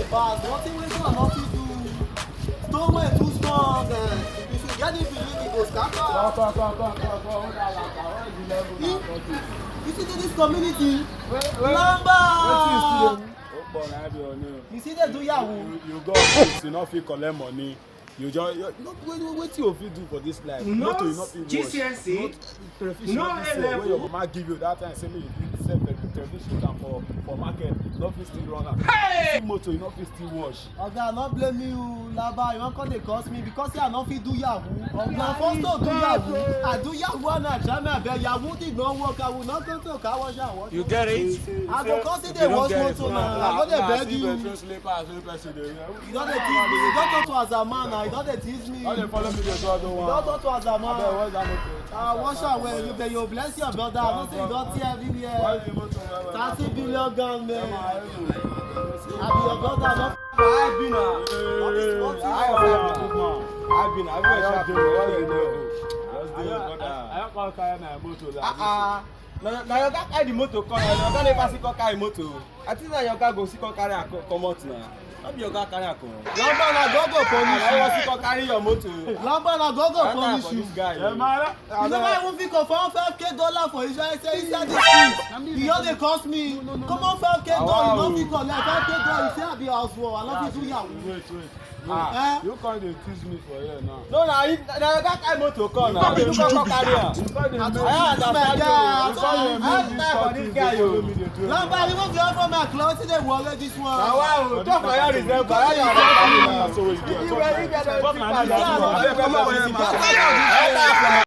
pass. Nothing wey you no fit do. Stone wey too strong. If you get the belief, e go scatter. You see this community? Lamba! You see they do yahoo? You go office, you no fit collect money. You just wetin you fit do for this life? No you no fit GCSE, no no A-level. wey your mama give you that time say make you sell television for market, you no fit still run am. Hey! Motor you no fit still wash. Oga, no blame you, Laba. You wan come dey curse me because say I no fit do yahoo. Oga, first to do yahoo. I do yahoo and I try my best. Yahoo did not work. I will not go to a car wash and wash. You get it? I go come see dey wash motor now. I go dey beg you. You don dey tease me. You don talk to as a man now. You don dey tease me. How dey follow me dey do I don't You want. don talk to as a man. Abeg, what's that motor? Wash am well. You bless your brother. I know say you don tear everywhere. 30 billion gun man. I be your brother. No. I can't carry my motor like na your guy carry the motor come na your guy never see come carry motor. I think na your guy go see come carry am comot na. No be your guy carry am come. Lamba na go punish I you. wan see come carry your motor. Lamba na go punish you. This guy. You never even fit confirm $5,000 for Israel say inside the street. You just dey cost me. Come on $5,000 you no fit collect $5,000 you say I be house work I no fit do yahoo. wait. You can't dey tease me for here now. No na your guy carry motor come na. You come carry am. You can't dey I make told I you understand my you. guy. I understand for this guy yo. Lamba remove your phone my cloth dey worry this one. Na why o talk for your reserve but how you understand? So we do. You ready get the Fuck my people. nigga. Come on.